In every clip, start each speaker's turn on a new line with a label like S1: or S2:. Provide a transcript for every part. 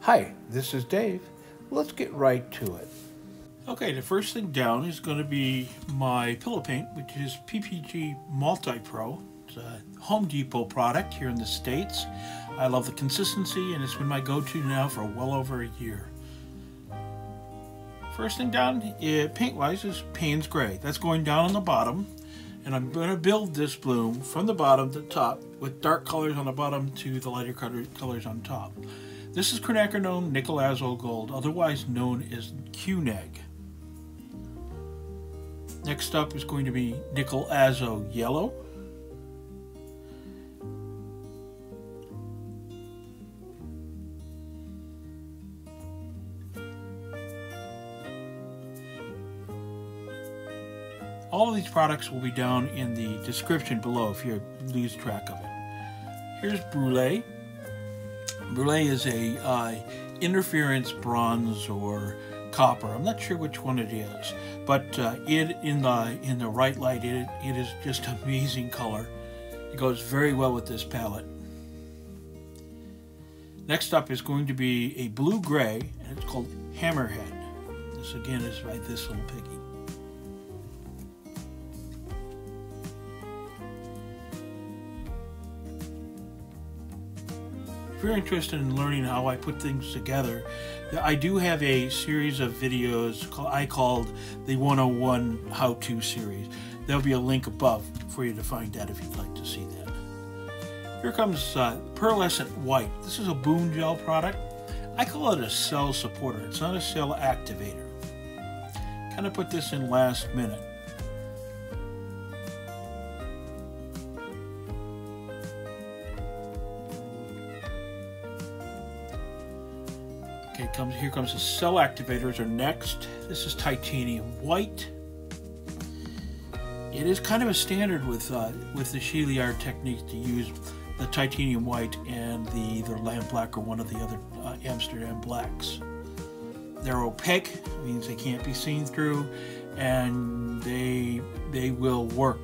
S1: Hi, this is Dave. Let's get right to it.
S2: Okay, the first thing down is going to be my pillow paint, which is PPG MULTI-PRO. It's a Home Depot product here in the States. I love the consistency, and it's been my go-to now for well over a year. First thing down, paint-wise, is Payne's Gray. That's going down on the bottom, and I'm going to build this bloom from the bottom to the top with dark colors on the bottom to the lighter colors on top. This is Quinacridone Nickel Azo Gold, otherwise known as QNeg. Next up is going to be Nickel Azo Yellow. All of these products will be down in the description below if you lose track of it. Here's Brulé. Brulé is a interference bronze or copper. I'm not sure which one it is, but it in the right light, it is just amazing color. It goes very well with this palette. Next up is going to be a blue gray, and it's called Hammerhead. This again is by this little piggy. If you're interested in learning how I put things together, I do have a series of videos I called the 101 How-To series. There'll be a link above for you to find that if you'd like to see that. Here comes Pearlescent White. This is a Boon Gel product. I call it a cell supporter. It's not a cell activator. Kind of put this in last minute. Okay, here comes the cell activators are next. This is titanium white. It is kind of a standard with the Sheleeart technique to use the titanium white and the either lamp black or one of the other Amsterdam blacks. They're opaque, means they can't be seen through, and they will work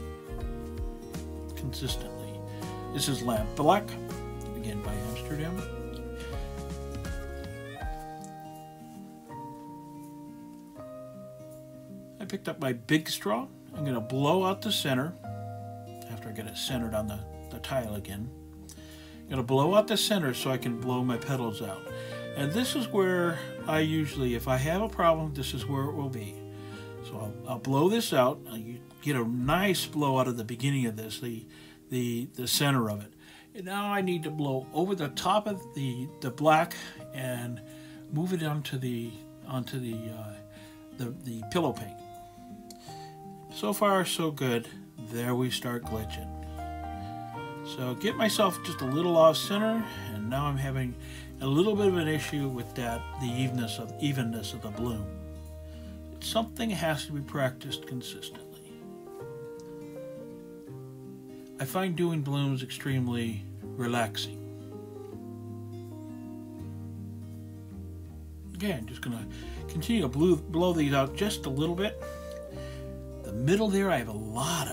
S2: consistently. This is lamp black, again by Amsterdam. I picked up my big straw. I'm going to blow out the center after I get it centered on the tile again. I'm going to blow out the center so I can blow my petals out. And this is where I usually, if I have a problem, this is where it will be. So I'll blow this out. You get a nice blow out of the beginning of this, the center of it. And now I need to blow over the top of the black and move it onto the pillow paint. So far, so good. There we start glitching. So get myself just a little off center, and now I'm having a little bit of an issue with the evenness of the bloom. It's something that has to be practiced consistently. I find doing blooms extremely relaxing. Again, just gonna continue to blow these out just a little bit. The middle there, I have a lot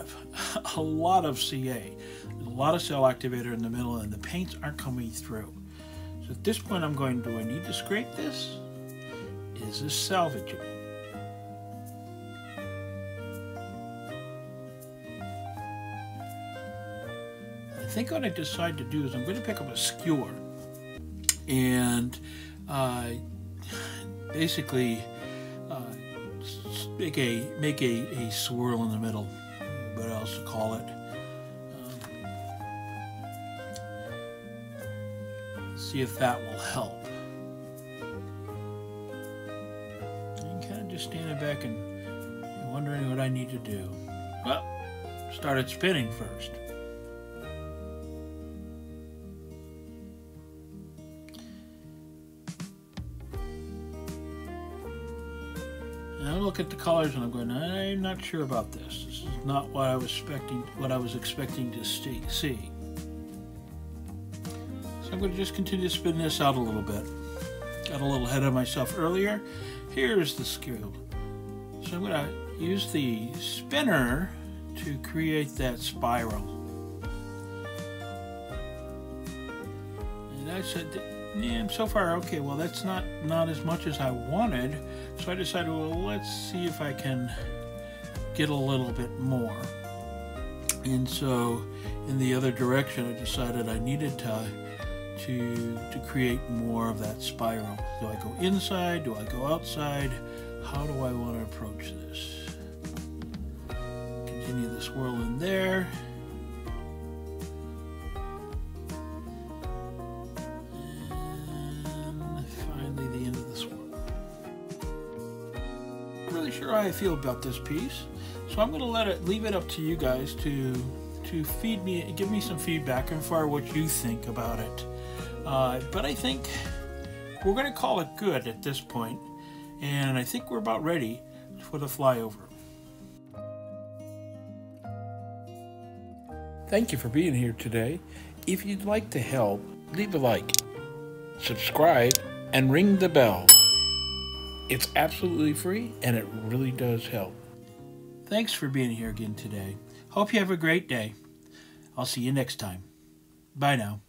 S2: of CA. There's a lot of cell activator in the middle, and the paints aren't coming through. So at this point, I'm going, do I need to scrape this? Is this salvageable? I think what I decide to do is I'm going to pick up a skewer and basically make a swirl in the middle, what else to call it. See if that will help. I'm kind of just standing back and wondering what I need to do. Well, started spinning first. And I look at the colors and I'm going, I'm not sure about this. This is not what I was expecting to see. So I'm going to just continue to spin this out a little bit. Got a little ahead of myself earlier. Here's the skew. So I'm going to use the spinner to create that spiral. And I said, Yeah, so far, okay, well that's not as much as I wanted, so I decided, well, let's see if I can get a little bit more. And so in the other direction, I decided I needed to create more of that spiral. Do I go inside? Do I go outside? How do I want to approach this? Continue the swirl in there. And finally the end of the swirl. I'm not really sure how I feel about this piece, so I'm going to leave it up to you guys to give me some feedback as far as what you think about it. But I think we're going to call it good at this point, and I think we're about ready for the flyover.
S1: Thank you for being here today. If you'd like to help, leave a like, subscribe, and ring the bell. It's absolutely free, and it really does help.
S2: Thanks for being here again today. Hope you have a great day. I'll see you next time. Bye now.